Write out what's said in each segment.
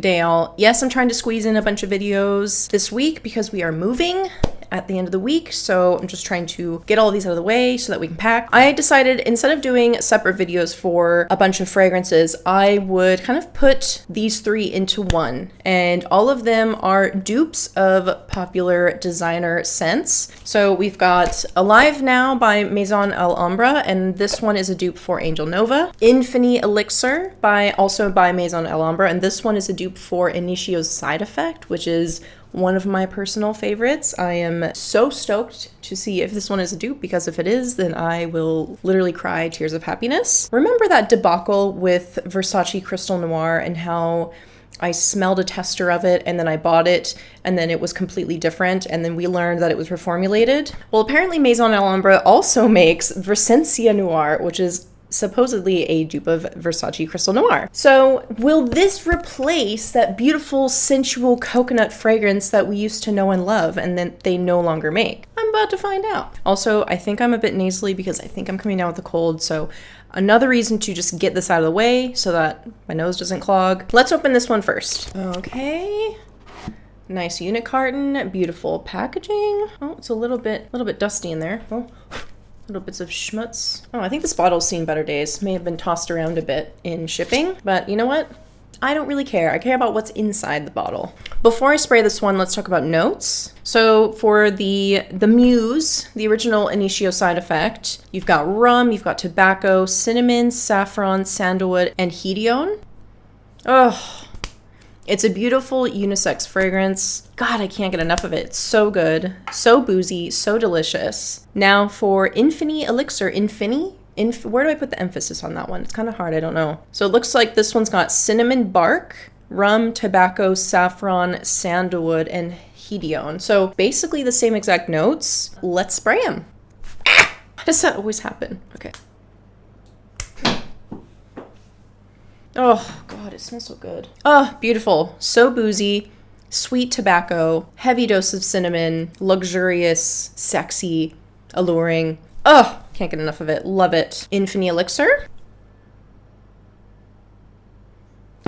day, all. Yes, I'm trying to squeeze in a bunch of videos this week because we are moving at the end of the week, so I'm just trying to get all of these out of the way so that we can pack. I decided instead of doing separate videos for a bunch of fragrances, I would kind of put these three into one, and all of them are dupes of popular designer scents. So we've got Alive Now by Maison Alhambra, and this one is a dupe for Angel Nova. Infini Elixir also by Maison Alhambra, and this one is a dupe for Initio Side Effect, which is one of my personal favorites. I am so stoked to see if this one is a dupe, because if it is, then I will literally cry tears of happiness. Remember that debacle with Versace Crystal Noir and how I smelled a tester of it and then I bought it and then it was completely different and then we learned that it was reformulated? Well, apparently Maison Alhambra also makes Versencia Noir, which is supposedly a dupe of Versace Crystal Noir. So will this replace that beautiful, sensual coconut fragrance that we used to know and love and then they no longer make? I'm about to find out. Also, I think I'm a bit nasally because I think I'm coming down with a cold, so another reason to just get this out of the way so that my nose doesn't clog. Let's open this one first. Okay. Nice unit carton, beautiful packaging. Oh, it's a little bit dusty in there. Oh. Little bits of schmutz. Oh, I think this bottle's seen better days. May have been tossed around a bit in shipping, but you know what? I don't really care. I care about what's inside the bottle. Before I spray this one, let's talk about notes. So for the Muse, the original Initio Side Effect, you've got rum, you've got tobacco, cinnamon, saffron, sandalwood, and hedione. Oh, it's a beautiful unisex fragrance. God, I can't get enough of it. It's so good, so boozy, so delicious. Now for Infini Elixir, where do I put the emphasis on that one? It's kind of hard, I don't know. So it looks like this one's got cinnamon bark, rum, tobacco, saffron, sandalwood, and hedione. So basically the same exact notes. Let's spray them. Why does that always happen? Okay. Oh, God, it smells so good. Oh, beautiful. So boozy, sweet tobacco, heavy dose of cinnamon, luxurious, sexy, alluring. Oh, can't get enough of it. Love it. Infini Elixir.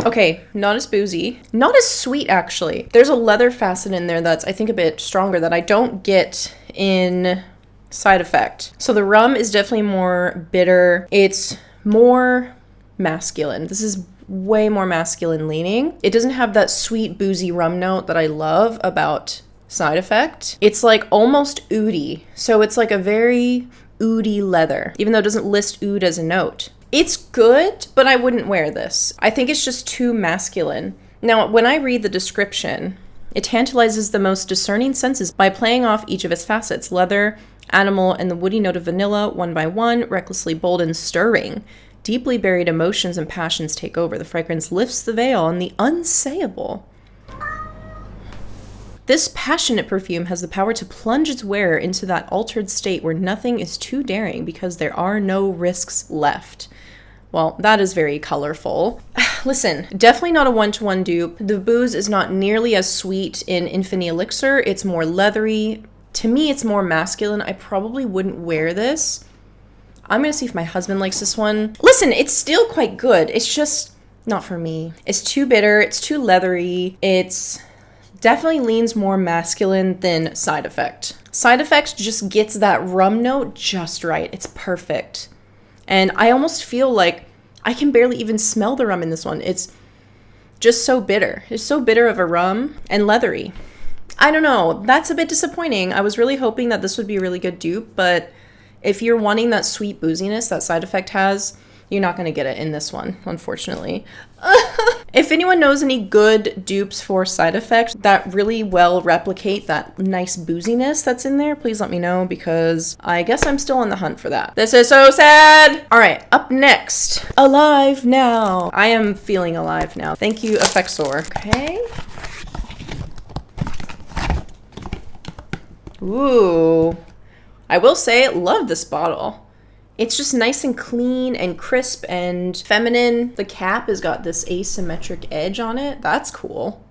Okay, not as boozy. Not as sweet, actually. There's a leather facet in there that's, I think, a bit stronger that I don't get in Side Effect. So the rum is definitely more bitter. It's more masculine. This is way more masculine leaning. It doesn't have that sweet boozy rum note that I love about Side Effect. It's like almost oudy. So it's like a very oudy leather, even though it doesn't list oud as a note. It's good, but I wouldn't wear this. I think it's just too masculine. Now, when I read the description, it tantalizes the most discerning senses by playing off each of its facets: leather, animal, and the woody note of vanilla, one by one, recklessly bold and stirring. Deeply buried emotions and passions take over. The fragrance lifts the veil on the unsayable. This passionate perfume has the power to plunge its wearer into that altered state where nothing is too daring because there are no risks left. Well, that is very colorful. Listen, definitely not a one-to-one dupe. The booze is not nearly as sweet in Infini Elixir. It's more leathery. To me, it's more masculine. I probably wouldn't wear this. I'm gonna see if my husband likes this one. Listen, it's still quite good. It's just not for me. It's too bitter. It's too leathery. It's definitely leans more masculine than Side Effect. Side Effect just gets that rum note just right. It's perfect. And I almost feel like I can barely even smell the rum in this one. It's just so bitter. It's so bitter of a rum and leathery. I don't know. That's a bit disappointing. I was really hoping that this would be a really good dupe, but if you're wanting that sweet booziness that Side Effect has, you're not going to get it in this one, unfortunately. If anyone knows any good dupes for Side Effect that really well replicate that nice booziness that's in there, please let me know, because I guess I'm still on the hunt for that. This is so sad! Alright, up next. Alive Now. I am feeling alive now. Thank you, Effexor. Okay. Ooh. I will say, love this bottle. It's just nice and clean and crisp and feminine. The cap has got this asymmetric edge on it. That's cool.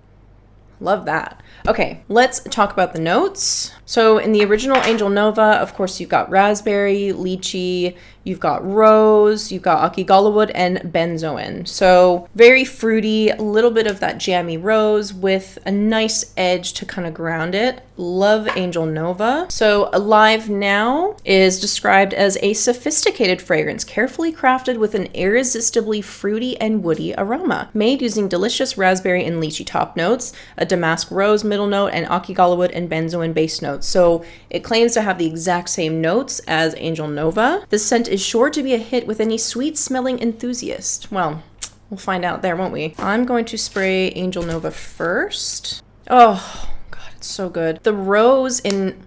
Love that. Okay, let's talk about the notes. So in the original Angel Nova, of course, you've got raspberry, lychee, you've got rose, you've got akigalawood, and benzoin. So very fruity, a little bit of that jammy rose with a nice edge to kind of ground it. Love Angel Nova. So Alive Now is described as a sophisticated fragrance, carefully crafted with an irresistibly fruity and woody aroma, made using delicious raspberry and lychee top notes, a damask rose middle note, and akigalawood and benzoin base notes. So it claims to have the exact same notes as Angel Nova. This scent is sure to be a hit with any sweet-smelling enthusiast. Well, we'll find out there, won't we? I'm going to spray Angel Nova first. Oh, God, it's so good. The rose in...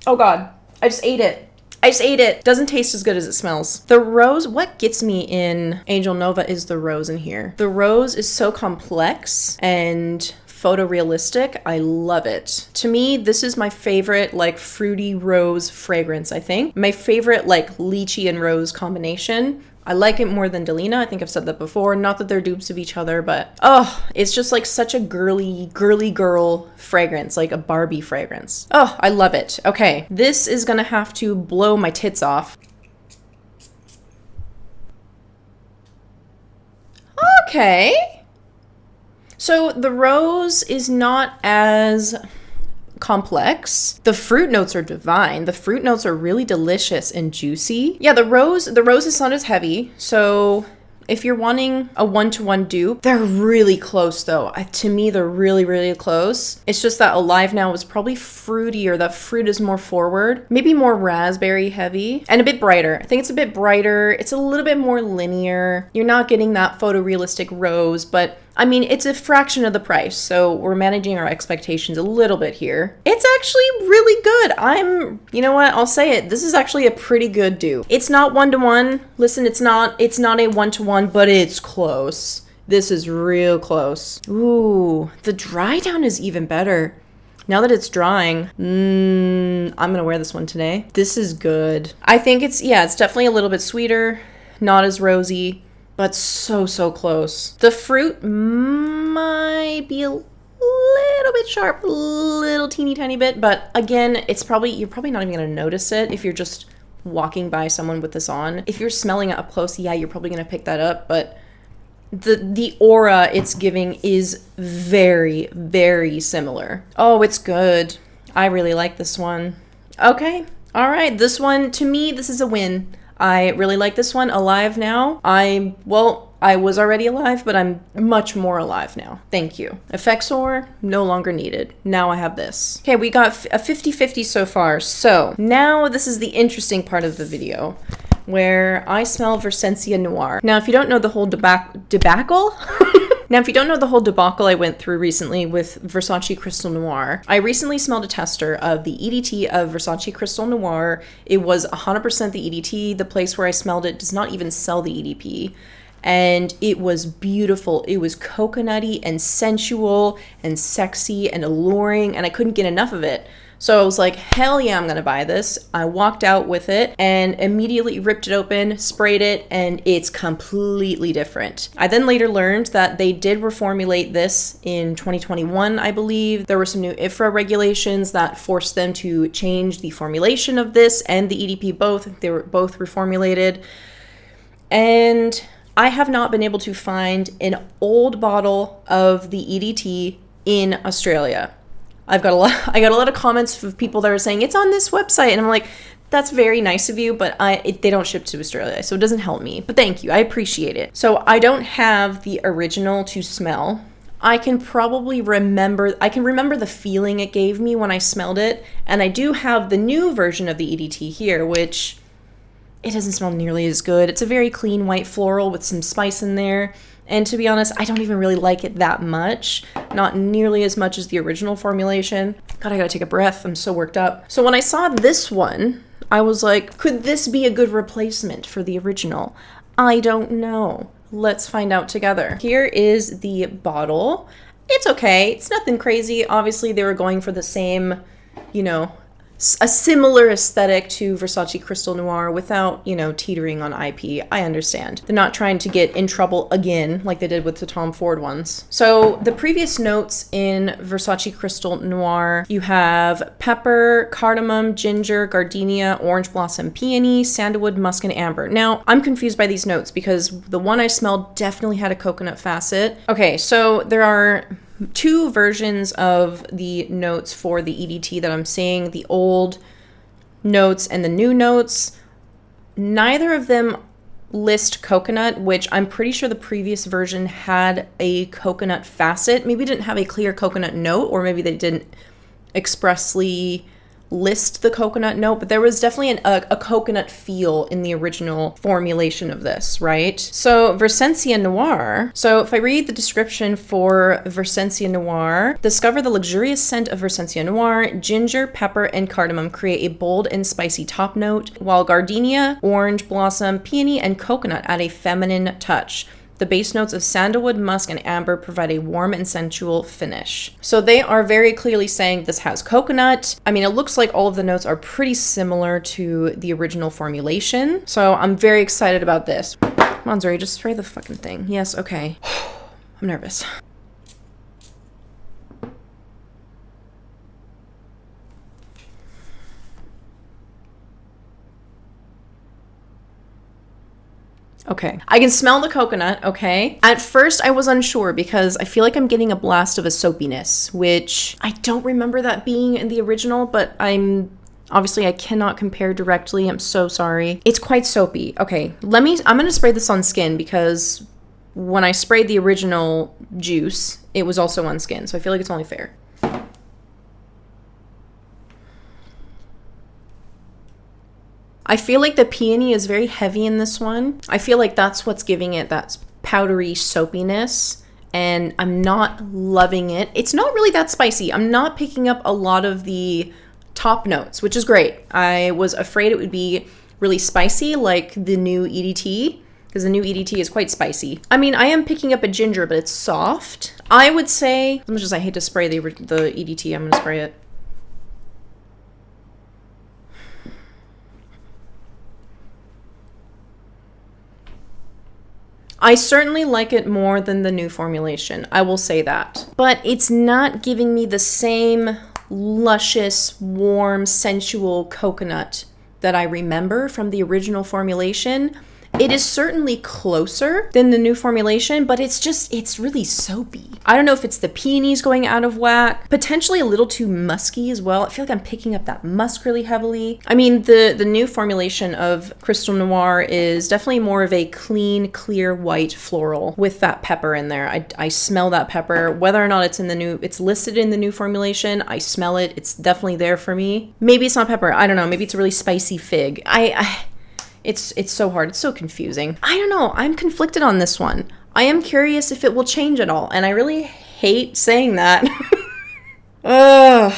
Oh, God, I just ate it. I just ate it. Doesn't taste as good as it smells. The rose, what gets me in Angel Nova is the rose in here. The rose is so complex and photorealistic. I love it. To me, this is my favorite like fruity rose fragrance, I think. My favorite like lychee and rose combination. I like it more than Delina. I think I've said that before. Not that they're dupes of each other, but oh, it's just like such a girly girl fragrance, like a Barbie fragrance. Oh, I love it. Okay, this is gonna have to blow my tits off. Okay. So the rose is not as complex. The fruit notes are divine. The fruit notes are really delicious and juicy. Yeah, the rose is not as heavy. So if you're wanting a one-to-one dupe, they're really close though. To me, they're really, really close. It's just that Alive Now was probably fruitier. That fruit is more forward, maybe more raspberry heavy and a bit brighter. I think it's a bit brighter. It's a little bit more linear. You're not getting that photorealistic rose, but I mean, it's a fraction of the price, so we're managing our expectations a little bit here. It's actually really good. You know what, I'll say it. This is actually a pretty good dupe. It's not one-to-one. Listen, it's not a one-to-one, but it's close. This is real close. Ooh, the dry down is even better. Now that it's drying, I'm gonna wear this one today. This is good. I think it's definitely a little bit sweeter, not as rosy, but so close. The fruit might be a little bit sharp, a little teeny tiny bit, but again, you're probably not even gonna notice it if you're just walking by someone with this on. If you're smelling it up close, yeah, you're probably gonna pick that up, but the aura it's giving is very, very similar. Oh, it's good. I really like this one. Okay, all right, this one, to me, this is a win. I really like this one. Alive Now. I was already alive, but I'm much more alive now. Thank you. Effexor, no longer needed. Now I have this. Okay, we got a 50-50 so far. So now this is the interesting part of the video where I smell Versencia Noir. Now, if you don't know the whole debacle, I went through recently with Versace Crystal Noir, I recently smelled a tester of the EDT of Versace Crystal Noir. It was 100% the EDT. The place where I smelled it does not even sell the EDP. And it was beautiful. It was coconutty and sensual and sexy and alluring, and I couldn't get enough of it. So I was like, hell yeah, I'm gonna buy this. I walked out with it and immediately ripped it open, sprayed it, and it's completely different. I then later learned that they did reformulate this in 2021, I believe. There were some new IFRA regulations that forced them to change the formulation of this and the EDP both. They were both reformulated. And I have not been able to find an old bottle of the EDT in Australia. I got a lot of comments of people that are saying it's on this website, and I'm like, that's very nice of you, but they don't ship to Australia, so it doesn't help me. But thank you, I appreciate it. So I don't have the original to smell. I can remember the feeling it gave me when I smelled it, and I do have the new version of the EDT here, which it doesn't smell nearly as good. It's a very clean white floral with some spice in there. And to be honest, I don't even really like it that much. Not nearly as much as the original formulation. God, I gotta take a breath. I'm so worked up. So when I saw this one, I was like, could this be a good replacement for the original? I don't know. Let's find out together. Here is the bottle. It's okay. It's nothing crazy. Obviously, they were going for the same, a similar aesthetic to Versace Crystal Noir without, you know, teetering on IP. I understand. They're not trying to get in trouble again like they did with the Tom Ford ones. So the previous notes in Versace Crystal Noir, you have pepper, cardamom, ginger, gardenia, orange blossom, peony, sandalwood, musk, and amber. Now, I'm confused by these notes because the one I smelled definitely had a coconut facet. Okay, so there are two versions of the notes for the EDT that I'm seeing, the old notes and the new notes. Neither of them list coconut, which I'm pretty sure the previous version had a coconut facet. Maybe it didn't have a clear coconut note, or maybe they didn't expressly list the coconut note, but there was definitely a coconut feel in the original formulation of this, right? So Versencia Noir, so if I read the description for Versencia Noir, discover the luxurious scent of Versencia Noir, ginger, pepper, and cardamom create a bold and spicy top note, while gardenia, orange blossom, peony, and coconut add a feminine touch. The base notes of sandalwood, musk, and amber provide a warm and sensual finish. So they are very clearly saying this has coconut. I mean, it looks like all of the notes are pretty similar to the original formulation. So I'm very excited about this. Come on, Zuri, just spray the fucking thing. Yes, okay. I'm nervous. Okay, I can smell the coconut, okay? At first, I was unsure because I feel like I'm getting a blast of a soapiness, which I don't remember that being in the original, but obviously I cannot compare directly. I'm so sorry. It's quite soapy. Okay, I'm gonna spray this on skin because when I sprayed the original juice, it was also on skin, so I feel like it's only fair. I feel like the peony is very heavy in this one. I feel like that's what's giving it that powdery soapiness, and I'm not loving it. It's not really that spicy. I'm not picking up a lot of the top notes, which is great. I was afraid it would be really spicy like the new EDT, because the new EDT is quite spicy. I mean, I am picking up a ginger, but it's soft. I would say, as much as I hate to spray the EDT, I'm gonna spray it. I certainly like it more than the new formulation, I will say that. But it's not giving me the same luscious, warm, sensual coconut that I remember from the original formulation. It is certainly closer than the new formulation, but it's really soapy. I don't know if it's the peonies going out of whack, potentially a little too musky as well. I feel like I'm picking up that musk really heavily. I mean, the new formulation of Crystal Noir is definitely more of a clean, clear white floral with that pepper in there. I smell that pepper, whether or not it's listed in the new formulation. I smell it. It's definitely there for me. Maybe it's not pepper. I don't know. Maybe it's a really spicy fig. It's so hard. It's so confusing. I don't know. I'm conflicted on this one. I am curious if it will change at all, and I really hate saying that. Ugh.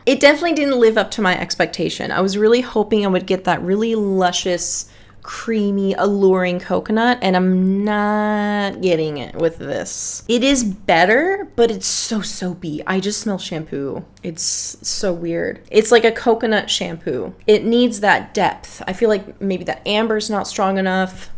It definitely didn't live up to my expectation. I was really hoping I would get that really luscious, creamy, alluring coconut, and I'm not getting it with this. It is better, but it's so soapy. I just smell shampoo. It's so weird. It's like a coconut shampoo. It needs that depth. I feel like maybe that amber's not strong enough.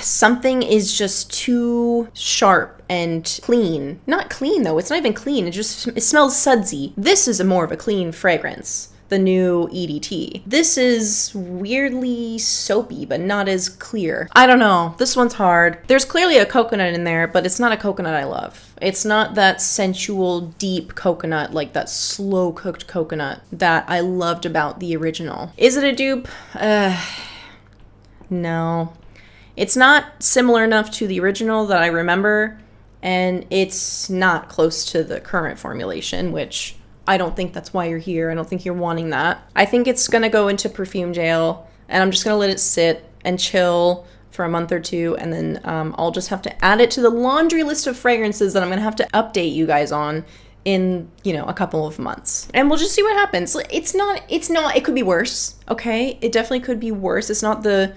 Something is just too sharp and clean. Not clean though, it's not even clean. It smells sudsy. This is more of a clean fragrance, the new EDT. This is weirdly soapy, but not as clear. I don't know, this one's hard. There's clearly a coconut in there, but it's not a coconut I love. It's not that sensual, deep coconut, like that slow cooked coconut that I loved about the original. Is it a dupe? No. It's not similar enough to the original that I remember, and it's not close to the current formulation, which I don't think that's why you're here. I don't think you're wanting that. I think it's gonna go into perfume jail, and I'm just gonna let it sit and chill for a month or two, and then I'll just have to add it to the laundry list of fragrances that I'm gonna have to update you guys on in, a couple of months. And we'll just see what happens. It could be worse, okay? It definitely could be worse. It's not the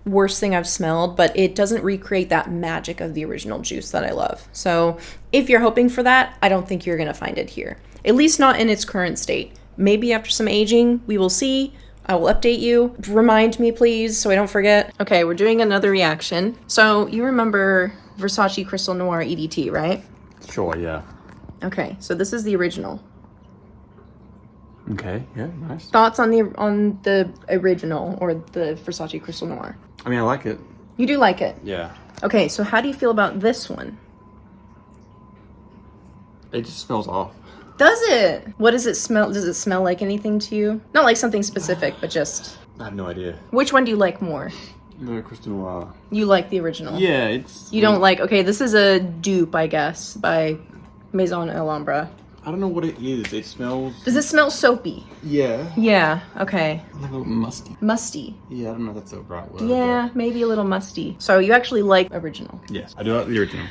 worst thing I've smelled, but it doesn't recreate that magic of the original juice that I love. So if you're hoping for that, I don't think you're gonna find it here. At least not in its current state. Maybe after some aging, we will see. I will update you. Remind me, please, so I don't forget. Okay, we're doing another reaction. So you remember Versace Crystal Noir EDT, right? Sure, yeah. Okay, so this is the original. Okay, yeah, nice. Thoughts on the original, or the Versace Crystal Noir? I mean, I like it. You do like it? Yeah. Okay, so how do you feel about this one? It just smells off. Does it? What does it smell? Does it smell like anything to you? Not like something specific, but just... I have no idea. Which one do you like more? The Crystal Noir. You like the original? Yeah, it's... You don't like... Okay, this is a dupe, I guess, by Maison Alhambra. I don't know what it is. It smells... Does it smell soapy? Yeah. Yeah, okay. A little musty. Musty. Yeah, I don't know if that's the right word. Yeah, maybe a little musty. So you actually like original? Yes, I do like the original.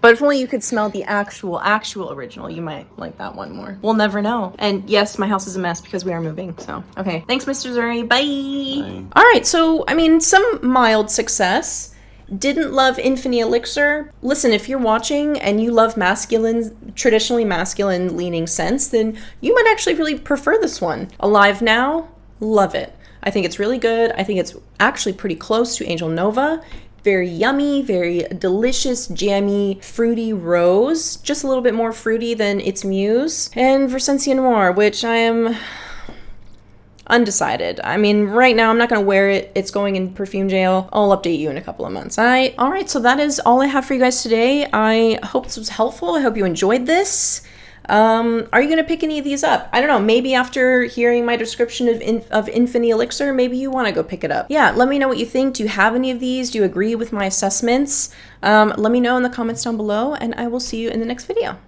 But if only you could smell the actual original, you might like that one more. We'll never know. And yes, my house is a mess because we are moving, so. Okay, thanks, Mr. Zuri. Bye. All right, so, I mean, some mild success. Didn't love Infini Elixir. Listen, if you're watching and you love traditionally masculine leaning scents, then you might actually really prefer this one. Alive Now, love it. I think it's really good. I think it's actually pretty close to Angel Nova. Very yummy, very delicious, jammy, fruity rose. Just a little bit more fruity than its muse. And Versencia Noir, which I am... undecided. I mean, right now I'm not going to wear it. It's going in perfume jail. I'll update you in a couple of months. All right, so that is all I have for you guys today. I hope this was helpful. I hope you enjoyed this. Are you going to pick any of these up? I don't know. Maybe after hearing my description of Infini Elixir, maybe you want to go pick it up. Yeah, let me know what you think. Do you have any of these? Do you agree with my assessments? Let me know in the comments down below, and I will see you in the next video.